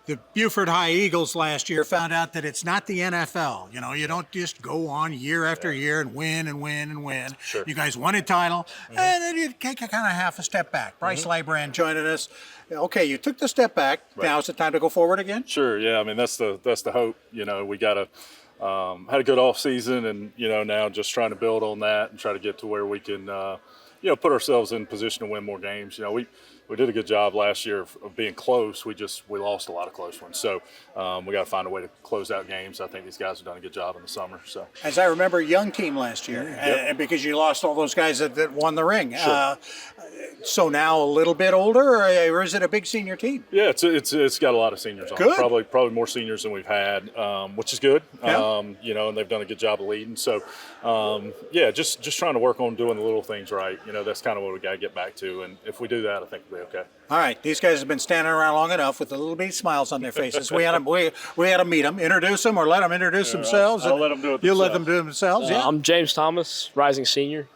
The Beaufort High Eagles last year found out that it's not the NFL. You know, you don't just go on year after year and win and win and win. Sure. You guys won a title, and then you take a kind of half a step back. Bryce Lybrand joining us. Okay, you took the step back. Right. Now is the time to go forward again? Sure, yeah. I mean, that's the hope. You know, we got to had a good off season, and now just trying to build on that and try to get to where we can put ourselves in position to win more games. We did a good job last year of being close. We lost a lot of close ones. So we got to find a way to close out games. I think these guys have done a good job in the summer. So, as I remember, young team last year, and because you lost all those guys that won the ring. Sure. So now a little bit older, or is it a big senior team? Yeah, it's got a lot of seniors on it. Good. Probably more seniors than we've had, which is good. Yeah. And they've done a good job of leading. So, just trying to work on doing the little things right. That's kind of what we got to get back to. And if we do that, I think we'll be okay. All right, these guys have been standing around long enough with a little bitty smiles on their faces. We had to meet them, introduce them, or let them introduce themselves. I'll let them do it. You let them do it themselves. Yeah. I'm James Thomas, rising senior.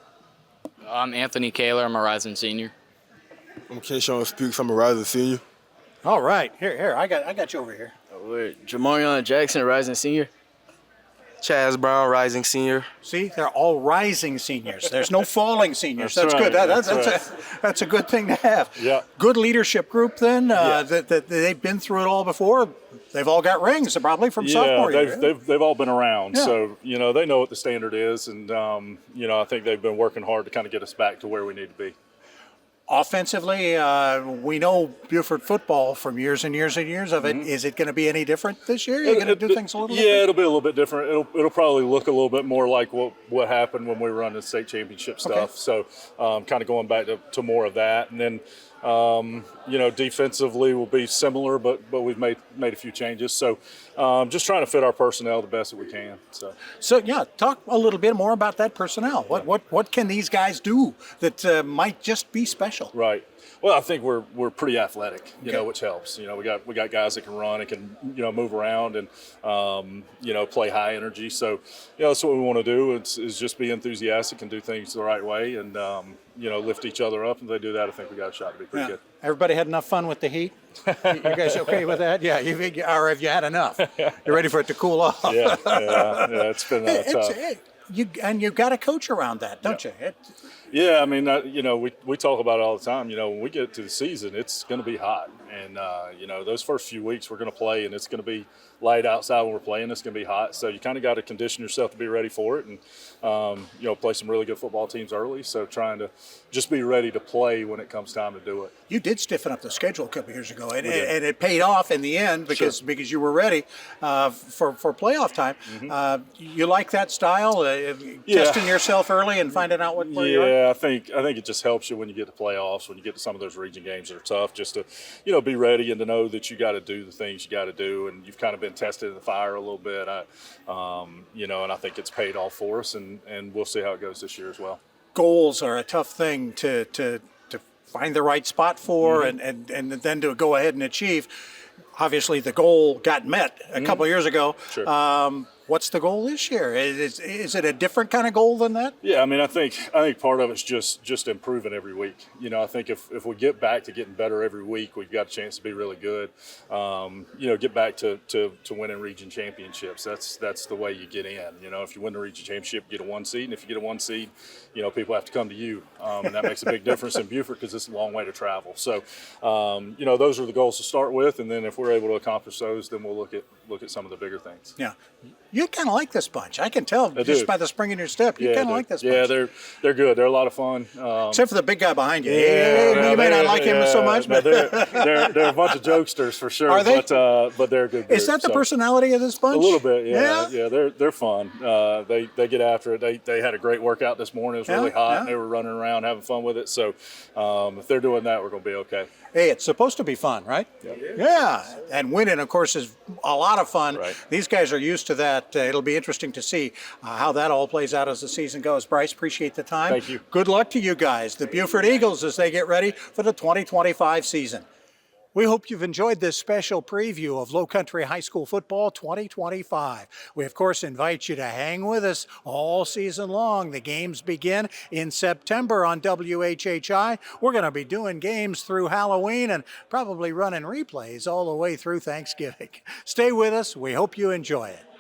I'm Anthony Kaler. I'm a rising senior. I'm Keyshawn Speaks. I'm a rising senior. All right, here, I got you over here. Jamarion Jackson, a rising senior. Chaz Brown, rising senior. See, they're all rising seniors. There's no falling seniors. That's That's right. good. That's a good thing to have. Yeah. Good leadership group then. That they've been through it all before. They've all got rings, probably from sophomore year. They've all been around, Yeah. so they know what the standard is, and I think they've been working hard to kind of get us back to where we need to be. Offensively, we know Beaufort football from years and years and years of it. Is it going to be any different this year? You're going to do things a little different? Yeah, it'll be a little bit different. It'll probably look a little bit more like what happened when we were running the state championship stuff. So kind of going back to more of that. And then, defensively will be similar, but we've made a few changes. So just trying to fit our personnel the best that we can. So yeah, talk a little bit more about that personnel. What can these guys do that might just be special? Right. Well, I think we're pretty athletic, which helps. We got guys that can run and can move around and play high energy. So that's what we want to do is just be enthusiastic and do things the right way and lift each other up. And if they do that, I think we got a shot to be pretty good. Everybody had enough fun with the heat? You guys okay with that? Yeah, or have you had enough? You're ready for it to cool off? Yeah, it's been tough. You've got to coach around that, don't you? Yeah, I mean, we talk about it all the time. When we get to the season, it's going to be hot. And, those first few weeks we're going to play, and it's going to be light outside when we're playing. It's going to be hot. So you kind of got to condition yourself to be ready for it and, play some really good football teams early. So trying to just be ready to play when it comes time to do it. You did stiffen up the schedule a couple years ago, and it paid off in the end because you were ready for playoff time. You like that style, testing yourself early and finding out where you are? Yeah, I think it just helps you when you get to playoffs, when you get to some of those region games that are tough, just to be ready and to know that you got to do the things you got to do, and you've kind of been tested in the fire a little bit. And I think it's paid off for us, and we'll see how it goes this year as well. Goals are a tough thing to find the right spot for, and then to go ahead and achieve. Obviously, the goal got met a couple of years ago. Sure. What's the goal this year? Is it a different kind of goal than that? Yeah, I mean, I think part of it's just improving every week. I think if we get back to getting better every week, we've got a chance to be really good. Get back to winning region championships. That's the way you get in. If you win the region championship, you get a 1 seed, and if you get a 1 seed, people have to come to you, and that makes a big difference in Beaufort because it's a long way to travel. So, those are the goals to start with, and then if we're able to accomplish those, then we'll look at some of the bigger things. Yeah. You kind of like this bunch. I can tell just by the spring in your step. You kind of like this bunch. Yeah, they're good. They're a lot of fun. Except for the big guy behind you. You may not like him so much, but they're a bunch of jokesters for sure. Are they? But they're a good group. Is that the personality of this bunch? A little bit, yeah. They're fun. They get after it. They had a great workout this morning. It was really hot. And they were running around having fun with it. So if they're doing that, we're going to be okay. Hey, it's supposed to be fun, right? Yeah. And winning, of course, is a lot of fun. Right. These guys are used to that. It'll be interesting to see how that all plays out as the season goes. Bryce, appreciate the time. Thank you. Good luck to you guys, the Beaufort Eagles, as they get ready for the 2025 season. We hope you've enjoyed this special preview of Lowcountry High School Football 2025. We, of course, invite you to hang with us all season long. The games begin in September on WHHI. We're going to be doing games through Halloween and probably running replays all the way through Thanksgiving. Stay with us. We hope you enjoy it.